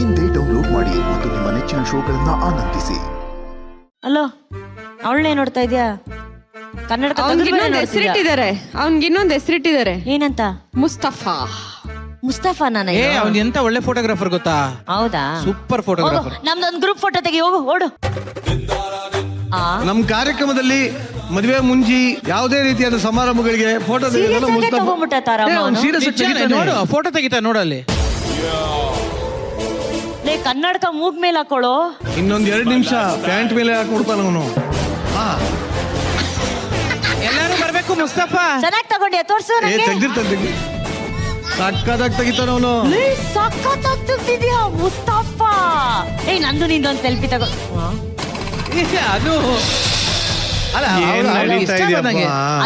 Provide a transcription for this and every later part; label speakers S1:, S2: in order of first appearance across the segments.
S1: ಇಂದೇ ಡೌನ್ಲೋಡ್ ಮಾಡಿ ಮತ್ತು ನಿಮ್ಮ ನೆಚ್ಚಿನ ಶೋಗಳನ್ನ ಆನಂದಿಸಿ.
S2: ಅಲೋ, ಅವಳನ್ನೇ ನೋಡ್ತಾ ಇದ್ಯಾ? ಕನ್ನಡ
S3: ಹೆಸರಿಟ್ಟಿದ್ದಾರೆ, ಅವ್ನಿಗಿನ್ನೊಂದು ಹೆಸರಿಟ್ಟಿದ್ದಾರೆ.
S2: ಏನಂತ?
S3: ಮುಸ್ತಫಾ.
S2: ಮುಸ್ತಫಾ ನಾನು.
S4: ಅವ್ನು ಎಂತ ಒಳ್ಳೆ ಫೋಟೋಗ್ರಾಫರ್ ಗೊತ್ತಾ?
S2: ಹೌದಾ?
S4: Super photographer.
S2: ನಮ್ದೊಂದು ಗ್ರೂಪ್ ಫೋಟೋ ತೆಗಿ, ಹೋಗು, ಓಡು.
S5: ನಮ್ಮ ಕಾರ್ಯಕ್ರಮದಲ್ಲಿ ಮದುವೆ ಮುಂಜಿ ಯಾವುದೇ ರೀತಿಯಾದ ಸಮಾರಂಭಗಳಿಗೆ ಫೋಟೋ
S4: ನೋಡು, ಫೋಟೋ ತೆಗಿತಾ ನೋಡಲ್ಲಿ.
S2: ಕನ್ನಡಕ ಮೂಗ್ ಮೇಲೆ ಹಾಕೊಳ್ಳೋ.
S5: ಇನ್ನೊಂದ್ 2 ನಿಮಿಷ ಪ್ಯಾಂಟ್ ಮೇಲೆ ಹಾಕೊಡ್ತಾನ ಅವನು.
S4: ಎಲ್ಲರೂ ಬರ್ಬೇಕು. ಮುಸ್ತಫಾ
S2: ಚೆನ್ನಾಗಿ ತಗೊಂಡೆ, ತೋರ್ಸು.
S5: ತೆಗ್ದಿರ್ತಾನೆ, ಸಕ್ಕದಾಗಿ ತೆಗಿತಾನ ಅವನು.
S2: ಸಕ್ಕತ್ತಾಗಿ ತೆಗ್ದಿದ್ಯಾ ಮುಸ್ತಫಾ. ನಂದು ನಿಂದೊಂದು ಸೆಲ್ಫಿ ತಗೋ.
S4: ಅದು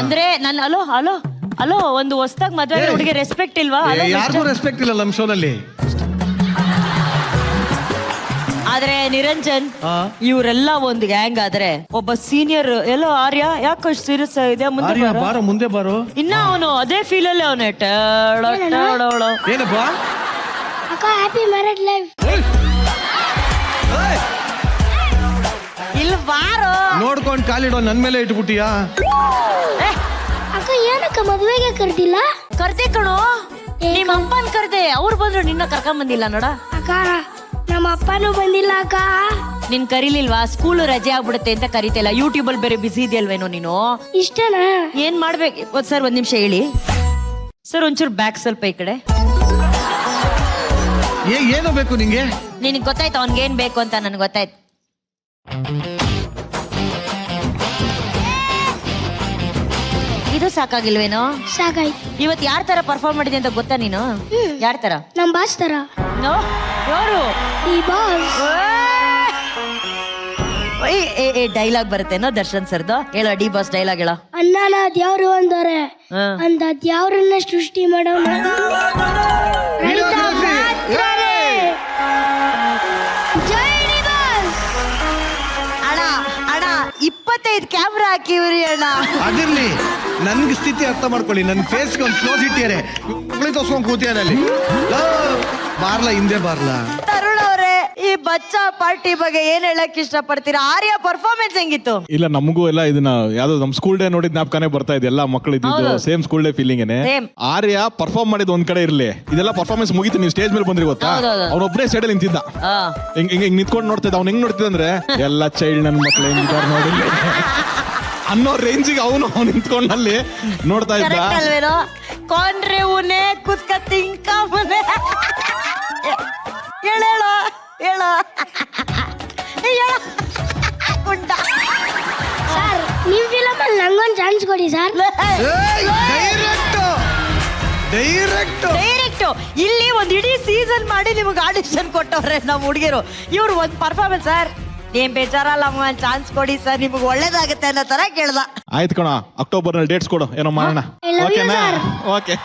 S2: ಅಂದ್ರೆ ನನ್ನ ಅಲೋ ಅಲೋ ಅಲೋ ಒಂದು ಹೊಸದಾಗಿ ಮದುವೆ ಹುಡುಗಿ ರೆಸ್ಪೆಕ್ಟ್ ಇಲ್ವಾ?
S5: ಯಾರಿಗೂ ರೆಸ್ಪೆಕ್ಟ್ ಇಲ್ಲ ನಮ್ಮ ಶೋನಲ್ಲಿ.
S2: ಆದ್ರೆ ನಿರಂಜನ್, ಇವರೆಲ್ಲ ಒಂದು ಗ್ಯಾಂಗ್ ಆದ್ರೆ ಒಬ್ಬ ಸೀನಿಯರ್ ಎಲ್ಲೋ ಆರ್ಯ ಯಾಕೆ ಸೀರಿಯಸ್ ಇದೆ?
S5: ಮುಂದೆ ಬಾರೋ.
S2: ಇನ್ನ ಅವನು ಅದೇ ಫೀಲ್ ಅಲ್ಲಿ ಅವನು.
S5: ಏನಪ್ಪ
S6: ಅಕ್ಕ, ಹ್ಯಾಪಿ ಮ್ಯಾರೇಡ್ ಲೈಫ್.
S2: ಇಲ್ಲಿ ಬಾರೋ.
S5: ನೋಡ್ಕೊಂಡ್ ಕಾಲಿಡೋ ನನ್ ಮೇಲೆ ಇಟ್ಬಿಟ್ಟಿಯಾ?
S6: ಅಕ್ಕ, ಏನಕ್ಕ ಮದುವೆಗೆ ಕರ್ದಿಲ್ಲ?
S2: ಕರ್ದೆ ಕಣೋ, ನಿಮ್ಮ ಅಪ್ಪನ್ ಕರ್ದೆ. ಅವ್ರು ಬಂದ್ರು, ನಿನ್ನ ಕರ್ಕೊಂಡ್ ಬಂದಿಲ್ಲ ನೋಡ.
S6: ಅಕ್ಕ, ನಮ್ಮ ಅಪ್ಪನೂ ಬಂದಿಲ್ಲ ಅಕ್ಕ.
S2: ನಿನ್ ಕರೀಲಿಲ್ವಾ? ಸ್ಕೂಲ್ ರಜೆ ಆಗ್ಬಿಡುತ್ತೆ ಅಂತ ಕರಿತಿಲ್ಲ. ಯೂಟ್ಯೂಬ್ ಅಲ್ಲಿ ಬೇರೆ ಬಿಸಿ ಇದೆಯಲ್ವೇನೋ ನೀನು.
S6: ಇಷ್ಟನಾ?
S2: ಏನ್ ಮಾಡ್ಬೇಕು ಸರ್? ಒಂದ್ ನಿಮಿಷ ಹೇಳಿ ಸರ್. ಒಂಚೂರು ಬ್ಯಾಕ್ ಸ್ವಲ್ಪ ಈ ಕಡೆ.
S5: ಏನು ಬೇಕು ನಿಂಗೆ?
S2: ನಿನಗ್ ಗೊತ್ತಾಯ್ತು ಅವ್ನ್ಗೇನ್ ಬೇಕು ಅಂತ? ನನ್ಗೆ ಗೊತ್ತಾಯ್ತು. ಇದು ಸಾಕಾಗಿಲ್ವೇನೋ?
S6: ಸಾಕಾಯ್ತು.
S2: ಇವತ್ ಯಾರ ತರ ಪರ್ಫಾರ್ಮ್ ಮಾಡಿದೆ ಅಂತ ಗೊತ್ತಾ ನೀನು? ಯಾರ ತರ?
S6: ನಮ್ ಬಾಸ್ ತರ.
S2: ಯಾರು?
S6: ಈ ಬಾಸ್.
S2: ಡೈಲಾಗ್ ಬರುತ್ತೇನೋ ದರ್ಶನ್ ಸರ್ದು? ಹೇಳೋ, ಡಿ ಬಾಸ್ ಡೈಲಾಗ್ ಹೇಳೋ.
S6: ಅನ್ನನ ದ್ಯಾವ್ರು ಅಂತಾರೆ, ಅಂತ ದ್ಯಾವ್ರನ್ನ ಸೃಷ್ಟಿ ಮಾಡೋಣ ರೈತ ಮಾತ್ರನೇ. ಜೈ ಡಿ ಬಾಸ್.
S2: ಅಣ್ಣ ಅಣ್ಣ 25 ಕ್ಯಾಮ್ರಾ ಹಾಕಿವ್ರಿ ಅಣ್ಣ.
S5: ಅದಿರ್ಲಿ, ನನ್ಗೆ ಸ್ಥಿತಿ ಅರ್ಥ ಮಾಡ್ಕೊಳ್ಳಿ. ನನ್ ಫೇಸ್ ಒಂದು ಕ್ಲೋಸ್ ಇಟ್ಟಿದ್ದಾರೆ, ತೋರ್ಸ್ಕೊಂಡ್ ಕೂತಿಯಾರ ಅಲ್ಲಿ. ಬಾರ್ಲಾ, ಹಿಂದೆ ಬಾರ್ಲಾ.
S2: ತರುಣ್ ಅವರೇ, ಈ ಬಚ್ಚಾ ಪಾರ್ಟಿ ಬಗ್ಗೆ ಏನ್ ಹೇಳಕ್ ಇಷ್ಟಪಡ್ತೀರಾ? ಆರ್ಯ ಪರ್ಫಾರ್ಮೆನ್ಸ್ ಹೆಂಗಿತ್ತು?
S7: ಇಲ್ಲ, ನಮಗೂ ಎಲ್ಲ ಇದನ್ನ ಯಾವ್ದೋ ನಮ್ ಸ್ಕೂಲ್ ಡೇ ನೋಡಿದ್ ಜ್ಞಾಪಕನೇ ಬರ್ತಾ ಇದೆ. ಎಲ್ಲ ಮಕ್ಕಳು ಇದ್ದಿದ್ದು ಸೇಮ್ ಸ್ಕೂಲ್ ಡೇ ಫೀಲಿಂಗ್ ಏನೆ. ಆರ್ಯ ಪರ್ಫಾರ್ಮ್ ಮಾಡಿದ್ ಒಂದ್ ಕಡೆ ಇರ್ಲಿ, ಇದೆಲ್ಲ ಪರ್ಫಾರ್ಮೆನ್ಸ್ ಮುಗಿತು. ನೀವು ಸ್ಟೇಜ್ ಮೇಲೆ ಬಂದ್ರಿ ಗೊತ್ತಾ? ಅವ್ನೊಬ್ನೇ ಸೈಡ್ ಅಲ್ಲಿ ನಿಂತಿದ್ದ, ಹಿಂಗ್ ನಿಂತ್ಕೊಂಡು ನೋಡ್ತಿದ್ದ. ಅವ್ನು ಹೆಂಗ್ ನೋಡ್ತಿದ್ದಂದ್ರೆ ಎಲ್ಲ ಚೈಲ್ಡ್ ನನ್ ಮಕ್ಳು ಹೆಂಗಿದ್ದಾರೆ ನೋಡಿ ಅನ್ನೋ ರೇಂಜಿಗೆ ಅವನು ನಿಂತ್ಕೊಂಡು ಅಲ್ಲಿ ನೋಡ್ತಾ ಇದ್ದ.
S2: ಕೊಂಡ್ರೆ ಉನೆ ಕುತ್ಕ ತಿಂಕ ಮನೆ. ಹೇಳೋ ಹೇಳೋ
S6: ಸರ್, ನಿಮ್ ಫಿಲಮ್ ಅಲ್ಲಿ ನಂಗೊಂದು ಚಾನ್ಸ್ ಕೊಡಿ ಸರ್.
S2: ಡೈರೆಕ್ಟ್ ಇಲ್ಲಿ ಒಂದ್ ಇಡೀ ಸೀಸನ್ ಮಾಡಿ ನಿಮ್ಗೆ ಆಡಿಷನ್ ಕೊಟ್ಟವ್ರೆ ನಮ್ಮ ಹುಡುಗಿರು. ಇವ್ರು ಒಂದ್ ಪರ್ಫಾರ್ಮೆನ್ಸ್ ಸರ್, ಏನ್ ಬೇಜಾರಲ್ಲ, ಚಾನ್ಸ್ ಕೊಡಿ ಸರ್, ನಿಮ್ಗೆ ಒಳ್ಳೇದಾಗತ್ತೆ ಅನ್ನೋ ತರ ಕೇಳ್ದ.
S7: ಆಯ್ತು ಕಣ, ಅಕ್ಟೋಬರ್ ನಲ್ಲಿ ಡೇಟ್ಸ್ ಕೊಡು, ಏನೋ ಮಾಡೋಣ. ಓಕೆನಾ? ಓಕೆ.